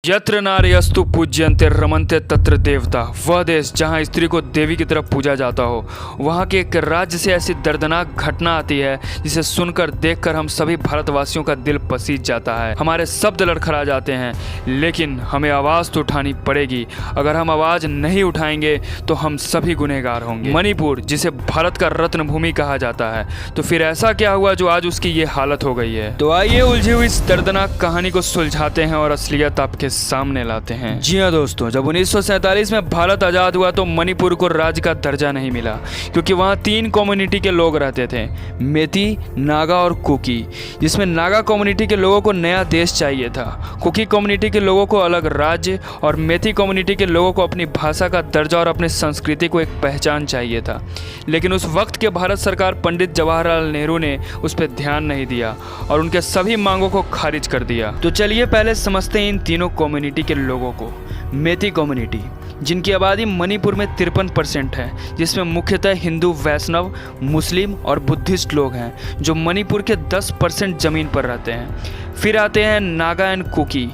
यत्र नार्यस्तु पूज्यन्ते रमन्ते तत्र देवता। वह देश जहाँ स्त्री को देवी की तरफ पूजा जाता हो, वहाँ के एक राज्य से ऐसी दर्दनाक घटना आती है जिसे सुनकर देखकर हम सभी भारतवासियों का दिल पसीज जाता है। हमारे शब्द लड़खड़ा जाते हैं, लेकिन हमें आवाज़ तो उठानी पड़ेगी। अगर हम आवाज़ नहीं उठाएंगे तो हम सभी गुनहगार होंगे। मणिपुर, जिसे भारत का रत्न भूमि कहा जाता है, तो फिर ऐसा क्या हुआ जो आज उसकी ये हालत हो गई है? तो आइए उलझी हुई इस दर्दनाक कहानी को सुलझाते हैं और असलियत आपके सामने लाते हैं। जी हाँ दोस्तों, जब 1947 में भारत आज़ाद हुआ तो मणिपुर को राज्य का दर्जा नहीं मिला, क्योंकि वहाँ 3 कम्युनिटी के लोग रहते थे, मेती, नागा और कुकी। जिसमें नागा कम्युनिटी के लोगों को नया देश चाहिए था, कुकी कम्युनिटी के लोगों को अलग राज्य और मेती कम्युनिटी के लोगों को अपनी भाषा का दर्जा और अपनी संस्कृति को एक पहचान चाहिए था। लेकिन उस वक्त के भारत सरकार पंडित जवाहरलाल नेहरू ने उस पर ध्यान नहीं दिया और उनके सभी मांगों को खारिज कर दिया। तो चलिए पहले समझते हैं इन तीनों कम्युनिटी के लोगों को। मेती कम्युनिटी, जिनकी आबादी मणिपुर में 53% है, जिसमें मुख्यतः हिंदू, वैष्णव, मुस्लिम और बुद्धिस्ट लोग हैं, जो मणिपुर के 10% ज़मीन पर रहते हैं। फिर आते हैं नागा एंड कुकी,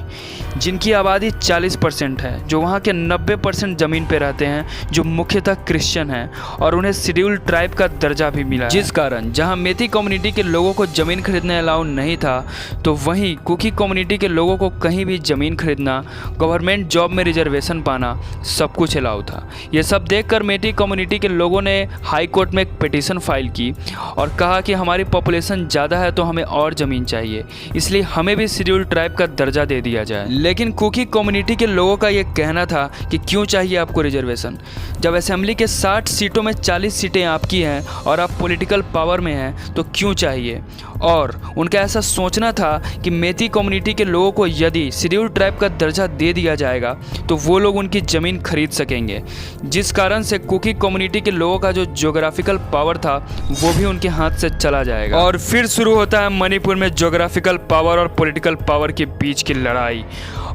जिनकी आबादी 40% है, जो वहाँ के 90% ज़मीन पर रहते हैं, जो मुख्यतः क्रिश्चियन हैं और उन्हें शेड्यूल्ड ट्राइब का दर्जा भी मिला। जिस कारण जहाँ मेती कम्युनिटी के लोगों को ज़मीन खरीदने अलाउ नहीं था, तो वहीं कुकी कम्युनिटी के लोगों को कहीं भी ज़मीन खरीदना, गवर्नमेंट जॉब में रिजर्वेशन पाना, सब कुछ अलाउ था। ये सब देखकर मेती कम्युनिटी के लोगों ने हाई कोर्ट में एक पिटीशन फाइल की और कहा कि हमारी पॉपुलेशन ज़्यादा है तो हमें और ज़मीन चाहिए, इसलिए हमें भी शेड्यूल्ड ट्राइब का दर्जा दे दिया जाए। लेकिन कुकी कम्युनिटी के लोगों का ये कहना था कि क्यों चाहिए आपको रिजर्वेशन, जब असेंबली के 60 सीटों में 40 सीटें आपकी हैं और आप पॉलिटिकल पावर में हैं, तो क्यों चाहिए। और उनका ऐसा सोचना था कि मेती कम्युनिटी के लोगों को यदि शेड्यूल्ड ट्राइब का दर्जा दे दिया जाएगा तो वो लोग उनकी ज़मीन खरीद सकेंगे, जिस कारण से कुकी कम्युनिटी के लोगों का जो ज्योग्राफिकल पावर था वो भी उनके हाथ से चला जाएगा। और फिर शुरू होता है मणिपुर में ज्योग्राफिकल पावर और पॉलिटिकल पावर के बीच की लड़ाई।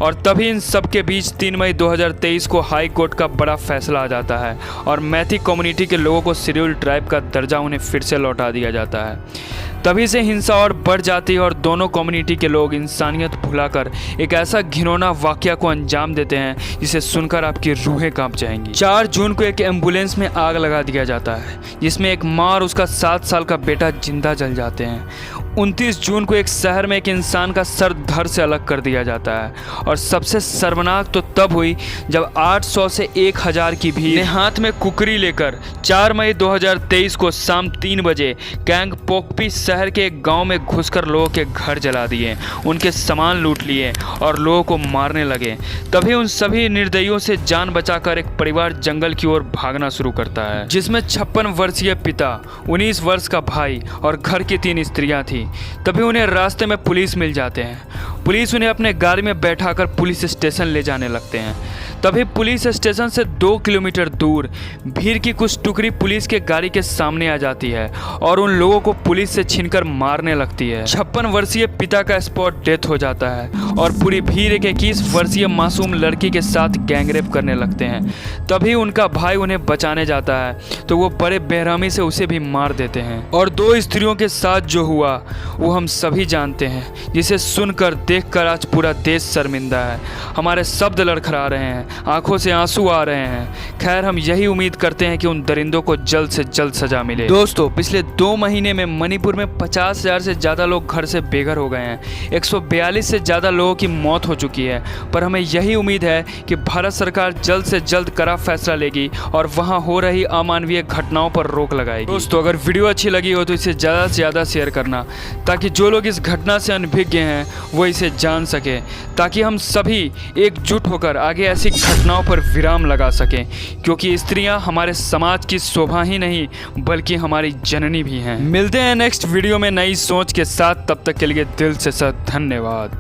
और तभी इन सब के बीच 3 मई 2023 को हाई कोर्ट का बड़ा फैसला आ जाता है और मेती कम्युनिटी के लोगों को शेड्यूल्ड ट्राइब का दर्जा उन्हें फिर से लौटा दिया जाता है। तभी से हिंसा और बढ़ जाती है और दोनों कम्युनिटी के लोग इंसानियत भुलाकर एक ऐसा घिनौना वाकया को अंजाम देते हैं जिसे सुनकर आपकी रूहें कांप जाएंगी। 4 जून को एक एम्बुलेंस में आग लगा दिया जाता है, जिसमें एक माँ और उसका 7 साल का बेटा जिंदा जल जाते हैं। 29 जून को एक शहर में एक इंसान का सर धड़ से अलग कर दिया जाता है। और सबसे शर्मनाक तो तब हुई जब 800 से 1000 की भीड़ ने हाथ में कुकरी लेकर 4 मई 2023 को शाम 3 बजे गैंगपोकपी शहर के एक गांव में घुसकर लोगों के घर जला दिए, उनके सामान लूट लिए और लोगों को मारने लगे। तभी उन सभी निर्दयियों से जान बचाकर एक परिवार जंगल की ओर भागना शुरू करता है, जिसमें 56 वर्षीय पिता, 19 वर्ष का भाई और घर की 3 स्त्रियां थी। तभी उन्हें रास्ते में पुलिस मिल जाते हैं। पुलिस उन्हें अपने गाड़ी में बैठाकर पुलिस स्टेशन ले जाने लगते हैं। तभी पुलिस स्टेशन से 2 किलोमीटर दूर भीड़ की कुछ टुकड़ी पुलिस के गाड़ी के सामने आ जाती है और उन लोगों को पुलिस से छीनकर मारने लगती है। 56 वर्षीय पिता का स्पॉट डेथ हो जाता है और पूरी भीड़ एक 21 वर्षीय मासूम लड़की के साथ गैंगरेप करने लगते हैं। तभी उनका भाई उन्हें बचाने जाता है तो वो बड़े बेरहमी से उसे भी मार देते हैं। और 2 स्त्रियों के साथ जो हुआ वो हम सभी जानते हैं, जिसे सुनकर देखकर आज पूरा देश शर्मिंदा है। हमारे शब्द लड़खड़ा रहे हैं, आंखों से आंसू आ रहे हैं। खैर, हम यही उम्मीद करते हैं कि उन दरिंदों को जल्द से जल्द सजा मिले। दोस्तों, पिछले 2 महीने में मणिपुर में 50,000 से ज़्यादा लोग घर से बेघर हो गए हैं। 142 से ज़्यादा लोगों की मौत हो चुकी है। पर हमें यही उम्मीद है कि भारत सरकार जल्द से जल्द कड़ा फैसला लेगी और वहाँ हो रही अमानवीय घटनाओं पर रोक लगाएगी। दोस्तों, अगर वीडियो अच्छी लगी हो तो इसे ज़्यादा से ज़्यादा शेयर करना, ताकि जो लोग इस घटना से अनभिज्ञ हैं वो इसे जान सके, ताकि हम सभी एकजुट होकर आगे ऐसी घटनाओं पर विराम लगा सकें, क्योंकि स्त्रियां हमारे समाज की शोभा ही नहीं बल्कि हमारी जननी भी हैं। मिलते हैं नेक्स्ट वीडियो में नई सोच के साथ, तब तक के लिए दिल से धन्यवाद।